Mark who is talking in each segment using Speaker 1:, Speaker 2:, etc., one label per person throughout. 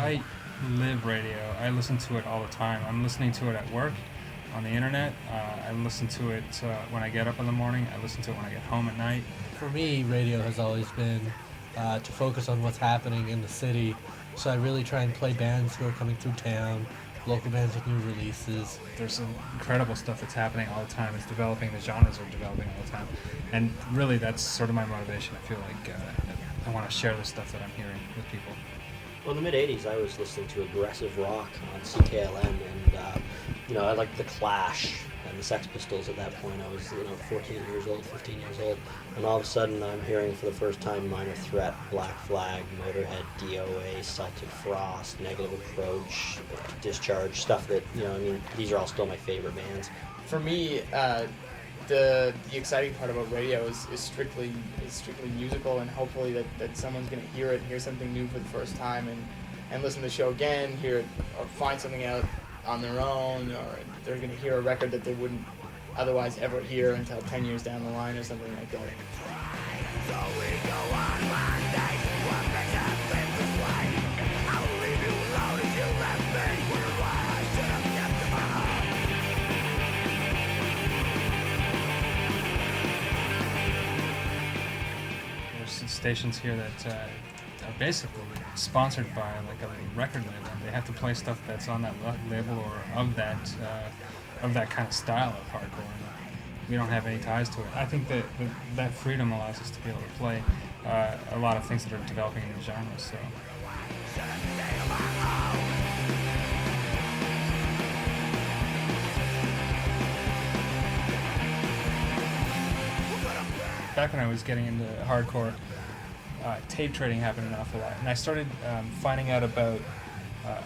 Speaker 1: I live radio. I listen to it all the time. I'm listening to it at work, on the internet. I listen to it when I get up in the morning. I listen to it when I get home at night.
Speaker 2: For me, radio has always been to focus on what's happening in the city. So I really try and play bands who are coming through town, local bands with new releases.
Speaker 1: There's some incredible stuff that's happening all the time. It's developing. The genres are developing all the time. And really, that's sort of my motivation. I feel like I want to share the stuff that I'm hearing with people.
Speaker 3: Well, in the mid-'80s, I was listening to aggressive rock on CKLM, and, I liked The Clash and the Sex Pistols at that point. I was, 14 years old, 15 years old, and all of a sudden I'm hearing for the first time Minor Threat, Black Flag, Motorhead, DOA, Celtic Frost, Negative Approach, Discharge, stuff that, these are all still my favorite bands.
Speaker 4: For me, the exciting part about radio is strictly musical, and hopefully that someone's going to hear something new for the first time and listen to the show again, hear it, or find something out on their own, or they're going to hear a record that they wouldn't otherwise ever hear until 10 years down the line or something like that.
Speaker 1: Stations here that are basically sponsored by like a record label. They have to play stuff that's on that label or of that kind of style of hardcore. We don't have any ties to it. I think that freedom allows us to be able to play a lot of things that are developing in the genre. So. Back when I was getting into hardcore, tape trading happened an awful lot, and I started finding out about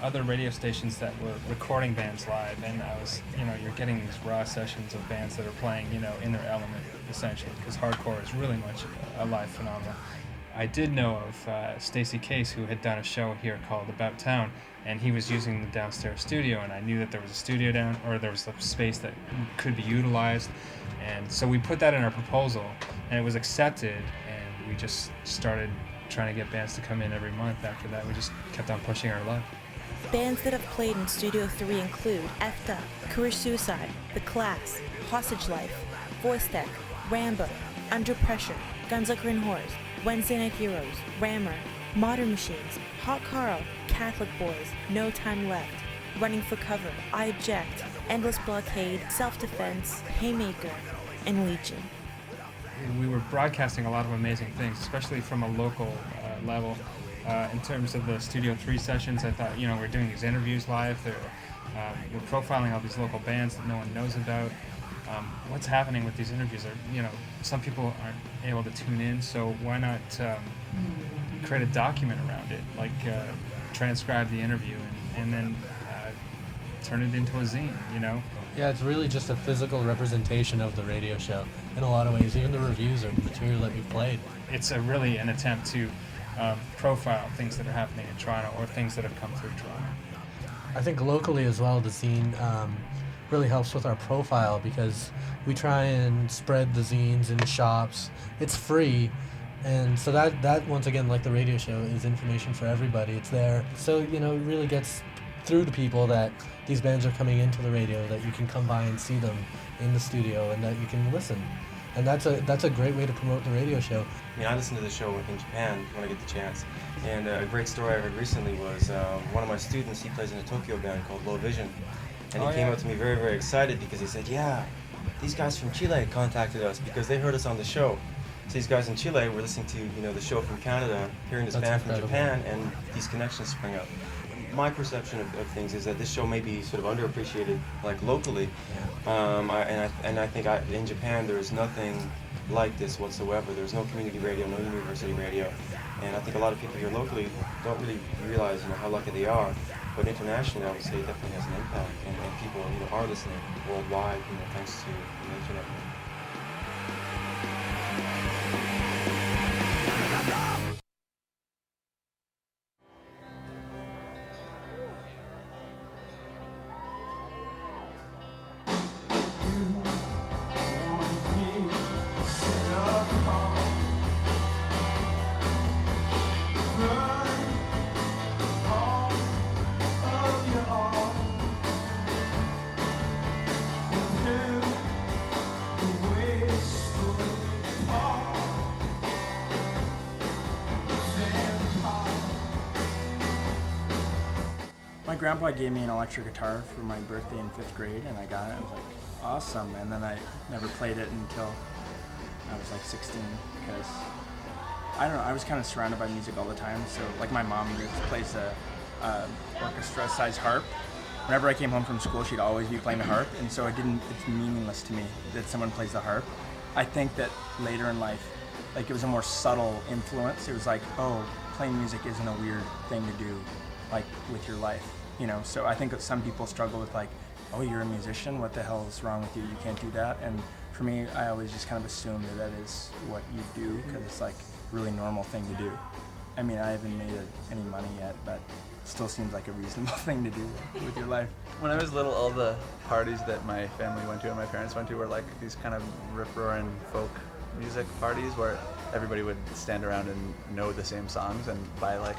Speaker 1: other radio stations that were recording bands live, and I was, you're getting these raw sessions of bands that are playing, in their element, essentially, because hardcore is really much a live phenomenon. I did know of Stacey Case, who had done a show here called About Town, and he was using the downstairs studio, and I knew that there was a studio there was a space that could be utilized, and so we put that in our proposal, and it was accepted, and we just started trying to get bands to come in every month. After that, we just kept on pushing our luck.
Speaker 5: Bands that have played in Studio 3 include Effed Up, Career Suicide, The Class, Hostage Life, Voice Deck, Rambo, Under Pressure, Guns Liquor and Whores, Wednesday Night Heroes, Rammer, Modern Machines, Hot Carl, Catholic Boys, No Time Left, Running for Cover, I Object, Endless Blockade, Self-Defense, Haymaker, and Legion.
Speaker 1: We were broadcasting a lot of amazing things, especially from a local level. In terms of the Studio 3 sessions, I thought, we're doing these interviews live. We're profiling all these local bands that no one knows about. What's happening with these interviews are, some people aren't able to tune in, so why not create a document around it, like transcribe the interview and then turn it into a zine,
Speaker 2: Yeah, it's really just a physical representation of the radio show in a lot of ways. Even the reviews are material that we played.
Speaker 1: It's really an attempt to profile things that are happening in Toronto or things that have come through Toronto.
Speaker 2: I think locally as well, the zine really helps with our profile because we try and spread the zines in shops. It's free, and so that once again, like the radio show, is information for everybody. It's there, so it really gets through to people that these bands are coming into the radio, that you can come by and see them in the studio, and that you can listen. And that's a great way to promote the radio show.
Speaker 6: I listen to the show in Japan when I get the chance. And a great story I heard recently was one of my students, he plays in a Tokyo band called Low Vision. And he came up to me very, very excited because he said, yeah, these guys from Chile contacted us because they heard us on the show. So these guys in Chile were listening to, the show from Canada, hearing this band from Japan, and these connections spring up. My perception of things is that this show may be sort of underappreciated, like locally, I think in Japan there is nothing like this whatsoever. There's no community radio, no university radio, and I think a lot of people here locally don't really realize how lucky they are. But internationally, I would say it definitely has an impact, and people are listening worldwide, thanks to the internet.
Speaker 7: grandpa gave me an electric guitar for my birthday in 5th grade, and I got it. I was like, awesome. And then I never played it until I was like 16 because, I don't know, I was kind of surrounded by music all the time. So like my mom plays a orchestra-sized harp. Whenever I came home from school, she'd always be playing the harp, and so it's meaningless to me that someone plays the harp. I think that later in life, like it was a more subtle influence. It was like, oh, playing music isn't a weird thing to do, like with your life, you know? So I think that some people struggle with like, oh, you're a musician, what the hell is wrong with you? You can't do that. And for me, I always just kind of assume that is what you do because it's like a really normal thing to do. I mean, I haven't made any money yet, but still seems like a reasonable thing to do with your life.
Speaker 8: When I was little, all the parties that my family went to and my parents went to were like these kind of rip-roaring folk music parties where everybody would stand around and know the same songs, and by like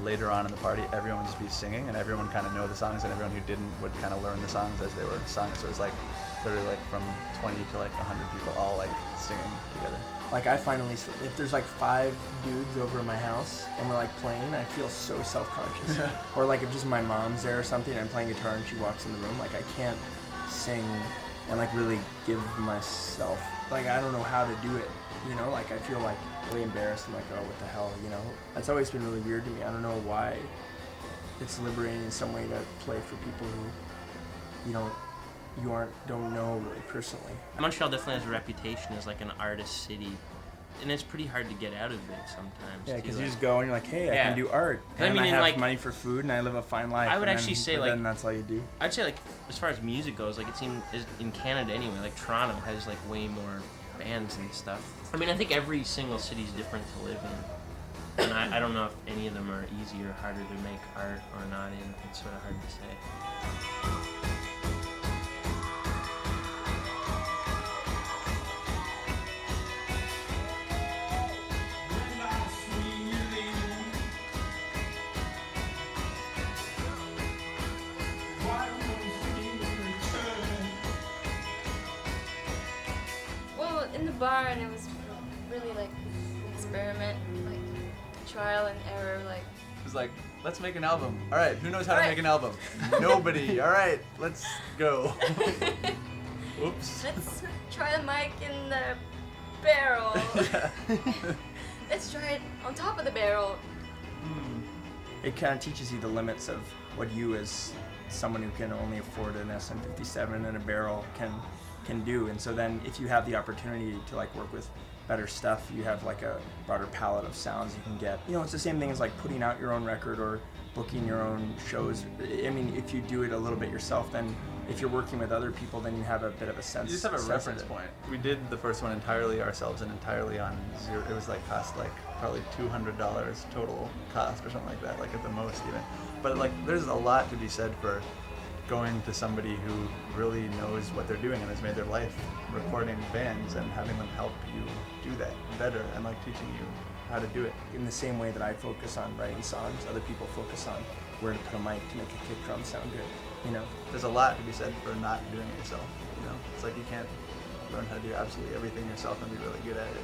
Speaker 8: later on in the party, everyone would just be singing and everyone kind of know the songs, and everyone who didn't would kind of learn the songs as they were sung. So it was like literally like from 20 to like 100 people all like singing together.
Speaker 7: Like I finally, if there's like 5 dudes over at my house and we're like playing, I feel so self-conscious. Or like if just my mom's there or something and I'm playing guitar and she walks in the room, like I can't sing and like really give myself, like I don't know how to do it, you know? Like I feel like really embarrassed and like, oh, what the hell, you know? That's always been really weird to me. I don't know why. It's liberating in some way to play for people who, you know, don't know really personally.
Speaker 9: Montreal definitely has a reputation as like an artist city, and it's pretty hard to get out of it sometimes.
Speaker 7: Yeah, because
Speaker 9: too,
Speaker 7: you just go and you're like, hey, I can do art, and I have like, money for food, and I live a fine life.
Speaker 9: I would actually say like,
Speaker 7: then that's all you do.
Speaker 9: I'd say like, as far as music goes, like it seems in Canada anyway, like Toronto has like way more bands and stuff. I mean, I think every single city is different to live in, and I don't know if any of them are easier or harder to make art or not in. It's sort of hard to say.
Speaker 10: In the bar, and it was really like an experiment, like trial and error. Like
Speaker 8: it was like, let's make an album. All right, who knows how to make an album? Nobody. All right, let's go. Oops.
Speaker 10: Let's try the mic in the barrel. Let's try it on top of the barrel.
Speaker 7: It kind of teaches you the limits of what you, as someone who can only afford an SM57 and a barrel, can do. And so then if you have the opportunity to like work with better stuff, you have like a broader palette of sounds you can get. You know, it's the same thing as like putting out your own record or booking your own shows. I mean, if you do it a little bit yourself, then if you're working with other people, then you have a bit of a sense.
Speaker 8: You just have a reference point. We did the first one entirely ourselves and entirely on zero. It was like cost like probably $200 total cost or something like that, like at the most even. But like there's a lot to be said for going to somebody who really knows what they're doing and has made their life recording bands and having them help you do that better and like teaching you how to do it.
Speaker 7: In the same way that I focus on writing songs, other people focus on where to put a mic to make a kick drum sound good, you know?
Speaker 8: There's a lot to be said for not doing it yourself, you know? It's like you can't learn how to do absolutely everything yourself and be really good at it.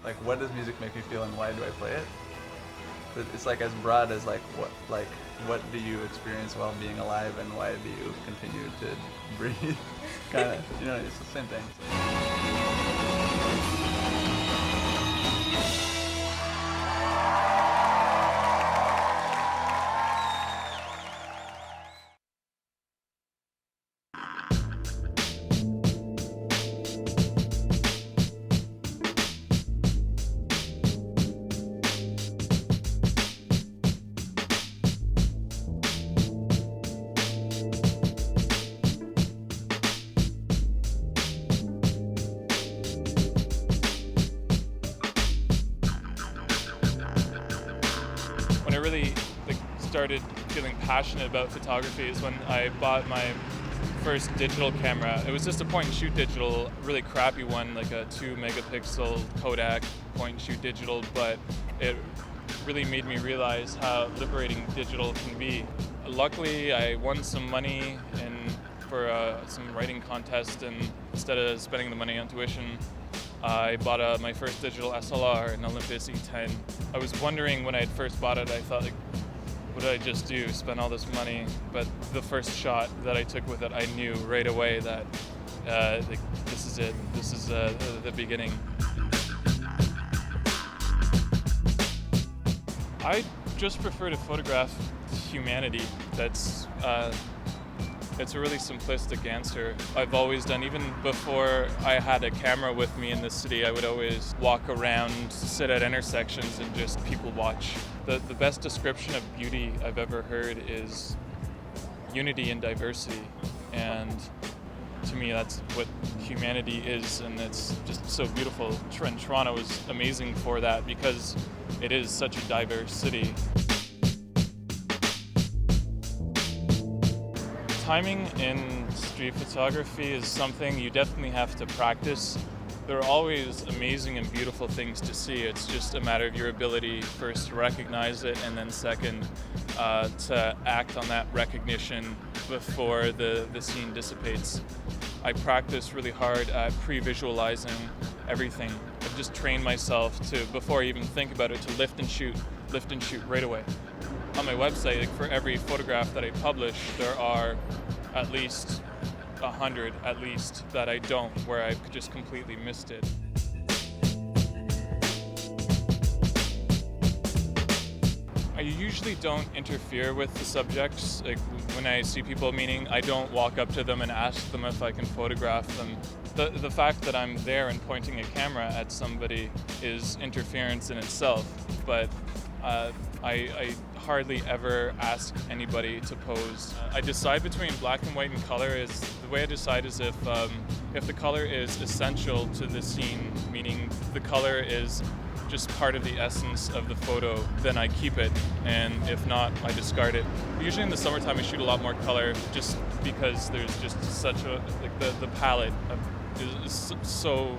Speaker 8: Like, what does music make me feel and why do I play it? It's like as broad as like what do you experience while being alive and why do you continue to breathe? Kind of, you know, it's the same thing.
Speaker 11: Started feeling passionate about photography is when I bought my first digital camera. It was just a point and shoot digital, really crappy one, like a 2 megapixel Kodak point and shoot digital, but it really made me realize how liberating digital can be. Luckily, I won some money in for some writing contest, and instead of spending the money on tuition, I bought my first digital SLR, an Olympus E10. I was wondering when I had first bought it, I thought, like, what did I just do, spend all this money? But the first shot that I took with it, I knew right away that this is it. This is the beginning. I just prefer to photograph humanity. It's a really simplistic answer. I've always done, even before I had a camera with me in the city, I would always walk around, sit at intersections and just people watch. The best description of beauty I've ever heard is unity and diversity. And to me, that's what humanity is, and it's just so beautiful. And Toronto is amazing for that because it is such a diverse city. Timing in street photography is something you definitely have to practice. There are always amazing and beautiful things to see. It's just a matter of your ability first to recognize it, and then second to act on that recognition before the scene dissipates. I practice really hard at pre-visualizing everything. I've just trained myself to, before I even think about it, to lift and shoot right away. On my website, like, for every photograph that I publish, there are at least 100 at least that I don't, where I've just completely missed it. I usually don't interfere with the subjects. Like, when I see people, meaning I don't walk up to them and ask them if I can photograph them. The fact that I'm there and pointing a camera at somebody is interference in itself, but I hardly ever ask anybody to pose. I decide between black and white and color. The way I decide is if the color is essential to the scene, meaning the color is just part of the essence of the photo, then I keep it, and if not, I discard it. Usually in the summertime I shoot a lot more color, just because there's just such a, like, the palette is so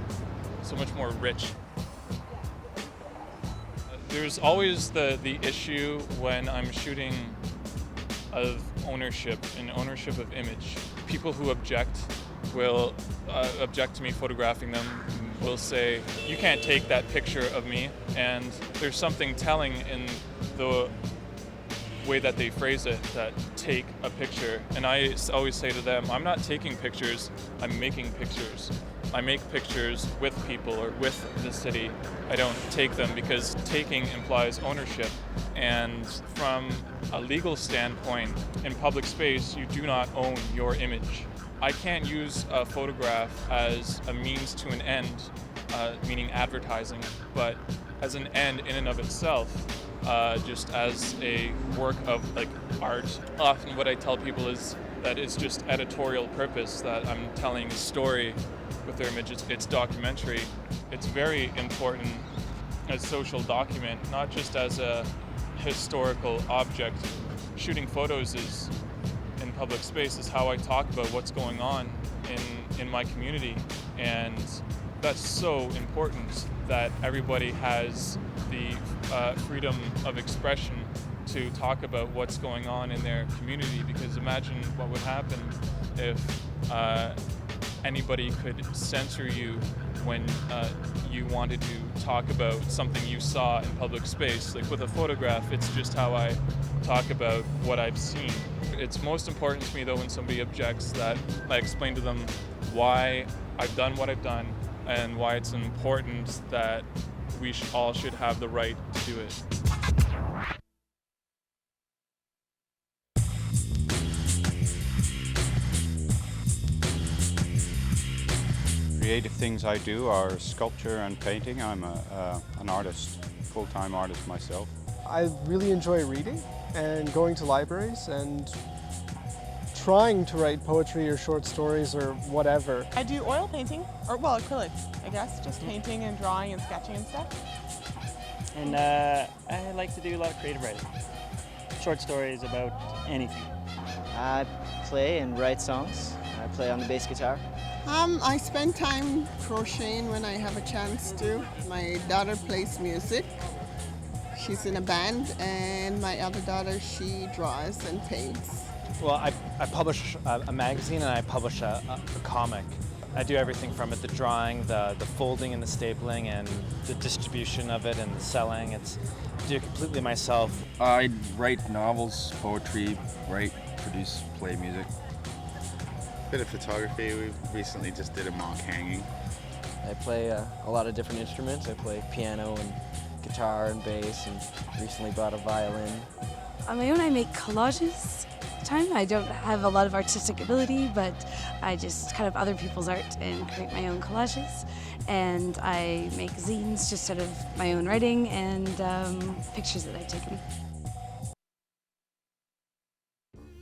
Speaker 11: much more rich. There's always the issue when I'm shooting of ownership of image. People who object will object to me photographing them, will say, you can't take that picture of me, and there's something telling in the way that they phrase it, that take a picture. And I always say to them, I'm not taking pictures, I'm making pictures. I make pictures with people or with the city. I don't take them, because taking implies ownership. And from a legal standpoint, in public space, you do not own your image. I can't use a photograph as a means to an end, meaning advertising, but as an end in and of itself, just as a work of, like, art. Often what I tell people is that it's just editorial purpose, that I'm telling a story with their image. It's documentary. It's very important as social document, not just as a historical object. Shooting photos is, in public space, is how I talk about what's going on in my community, and that's so important that everybody has the freedom of expression to talk about what's going on in their community, because imagine what would happen if anybody could censor you when you wanted to talk about something you saw in public space. Like, with a photograph, it's just how I talk about what I've seen. It's most important to me, though, when somebody objects, that I explain to them why I've done what I've done and why it's important that we all should have the right to do it.
Speaker 12: Creative things I do are sculpture and painting. I'm an artist, full-time artist myself.
Speaker 13: I really enjoy reading and going to libraries and trying to write poetry or short stories or whatever.
Speaker 14: I do oil painting, or well, acrylics, I guess, just painting and drawing and sketching and stuff.
Speaker 15: And I like to do a lot of creative writing, short stories about anything.
Speaker 16: I play and write songs. I play on the bass guitar.
Speaker 17: I spend time crocheting when I have a chance to. My daughter plays music. She's in a band, and my other daughter, she draws and paints.
Speaker 18: Well, I publish a magazine and I publish a comic. I do everything from it, the drawing, the folding and the stapling and the distribution of it and the selling. I do it completely myself.
Speaker 19: I write novels, poetry, produce, play music.
Speaker 20: Bit of photography. We recently just did a mock hanging.
Speaker 21: I play a lot of different instruments. I play piano and guitar and bass, and recently bought a violin.
Speaker 22: On my own, I make collages. I don't have a lot of artistic ability, but I just cut up other people's art and create my own collages. And I make zines just out of my own writing and pictures that I've taken.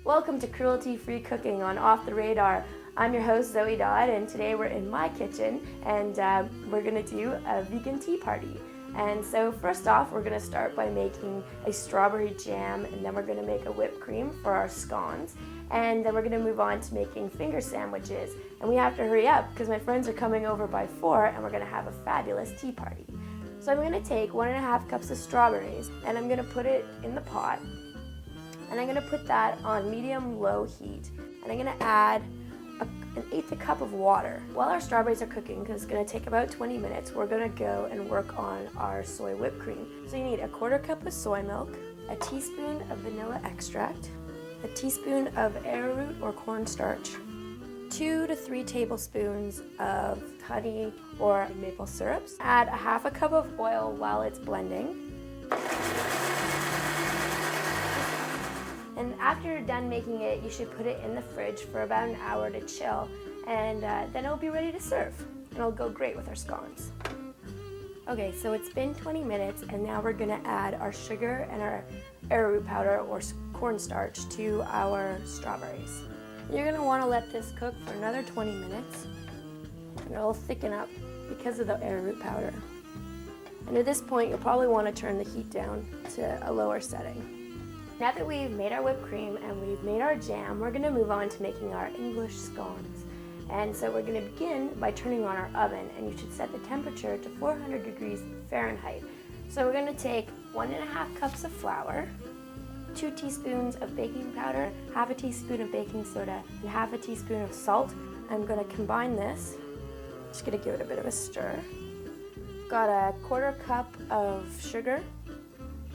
Speaker 23: Welcome to Cruelty-Free Cooking on Off the Radar. I'm your host, Zoe Dodd, and today we're in my kitchen, and we're gonna do a vegan tea party. And so first off, we're gonna start by making a strawberry jam, and then we're gonna make a whipped cream for our scones, and then we're gonna move on to making finger sandwiches. And we have to hurry up because my friends are coming over by 4, and we're gonna have a fabulous tea party. So I'm gonna take 1.5 cups of strawberries, and I'm gonna put it in the pot, and I'm gonna put that on medium-low heat, and I'm gonna add an 1/8 cup of water. While our strawberries are cooking, because it's going to take about 20 minutes, we're going to go and work on our soy whipped cream. So you need 1/4 cup of soy milk, a teaspoon of vanilla extract, a teaspoon of arrowroot or cornstarch, 2 to 3 tablespoons of honey or maple syrups. Add 1/2 cup of oil while it's blending. And after you're done making it, you should put it in the fridge for about an hour to chill, and then it'll be ready to serve. And it'll go great with our scones. Okay, so it's been 20 minutes, and now we're gonna add our sugar and our arrowroot powder or cornstarch to our strawberries. You're gonna wanna let this cook for another 20 minutes, and it'll thicken up because of the arrowroot powder. And at this point, you'll probably wanna turn the heat down to a lower setting. Now that we've made our whipped cream and we've made our jam, we're gonna move on to making our English scones. And so we're gonna begin by turning on our oven, and you should set the temperature to 400 degrees Fahrenheit. So we're gonna take 1.5 cups of flour, 2 teaspoons of baking powder, 1/2 teaspoon of baking soda, and 1/2 teaspoon of salt. I'm gonna combine this. Just gonna give it a bit of a stir. Got 1/4 cup of sugar,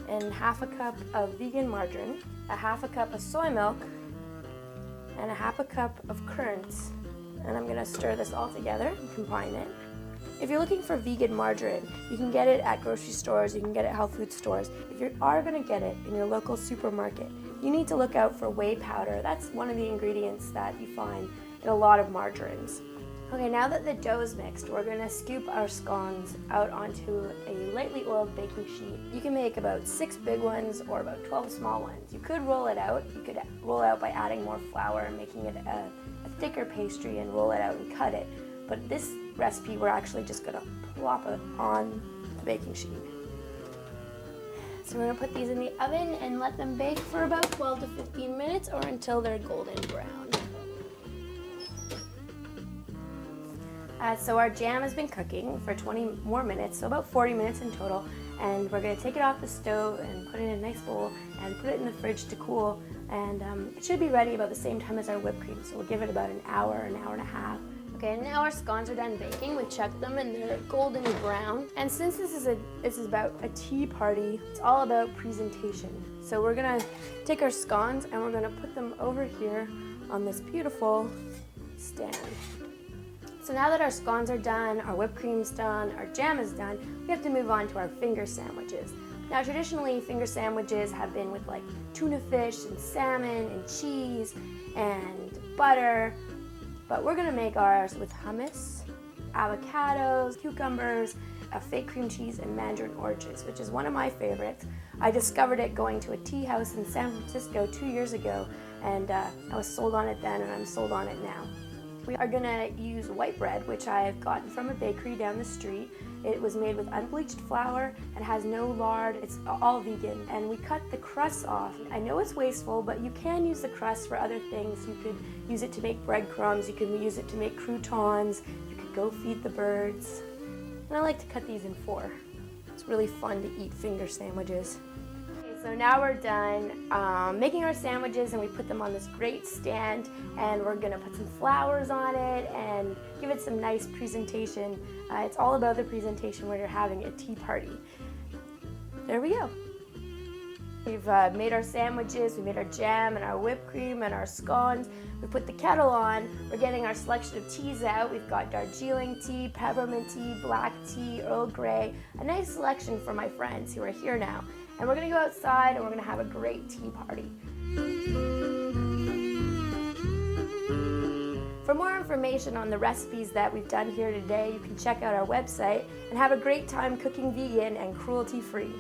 Speaker 23: and 1/2 cup of vegan margarine, 1/2 cup of soy milk, and 1/2 cup of currants. And I'm gonna stir this all together and combine it. If you're looking for vegan margarine, you can get it at grocery stores, you can get it at health food stores. If you are gonna get it in your local supermarket, you need to look out for whey powder. That's one of the ingredients that you find in a lot of margarines. Okay, now that the dough is mixed, we're gonna scoop our scones out onto a lightly oiled baking sheet. You can make about 6 big ones or about 12 small ones. You could roll it out. You could roll it out by adding more flour and making it a thicker pastry and roll it out and cut it. But this recipe, we're actually just gonna plop it on the baking sheet. So we're gonna put these in the oven and let them bake for about 12 to 15 minutes or until they're golden brown. So our jam has been cooking for 20 more minutes, so about 40 minutes in total, and we're going to take it off the stove and put it in a nice bowl and put it in the fridge to cool, and it should be ready about the same time as our whipped cream, so we'll give it about an hour and a half. Okay, and now our scones are done baking. We checked them and they're golden brown. And since this is about a tea party, it's all about presentation. So we're gonna take our scones and we're gonna put them over here on this beautiful stand. So now that our scones are done, our whipped cream's done, our jam is done, we have to move on to our finger sandwiches. Now traditionally, finger sandwiches have been with like tuna fish and salmon and cheese and butter, but we're gonna make ours with hummus, avocados, cucumbers, a fake cream cheese, and mandarin oranges, which is one of my favorites. I discovered it going to a tea house in San Francisco 2 years ago, and I was sold on it then, and I'm sold on it now. We are gonna use white bread, which I've gotten from a bakery down the street. It was made with unbleached flour and has no lard. It's all vegan. And we cut the crust off. I know it's wasteful, but you can use the crust for other things. You could use it to make breadcrumbs. You can use it to make croutons. You could go feed the birds. And I like to cut these in 4. It's really fun to eat finger sandwiches. Okay, So now we're done making our sandwiches, and we put them on this great stand, and we're gonna put some flowers on it and give it some nice presentation. It's all about the presentation when you're having a tea party. There we go. We've made our sandwiches, we made our jam and our whipped cream and our scones. We put the kettle on, we're getting our selection of teas out. We've got Darjeeling tea, peppermint tea, black tea, Earl Grey, a nice selection for my friends who are here now. And we're gonna go outside and we're gonna have a great tea party. For more information on the recipes that we've done here today, you can check out our website and have a great time cooking vegan and cruelty-free.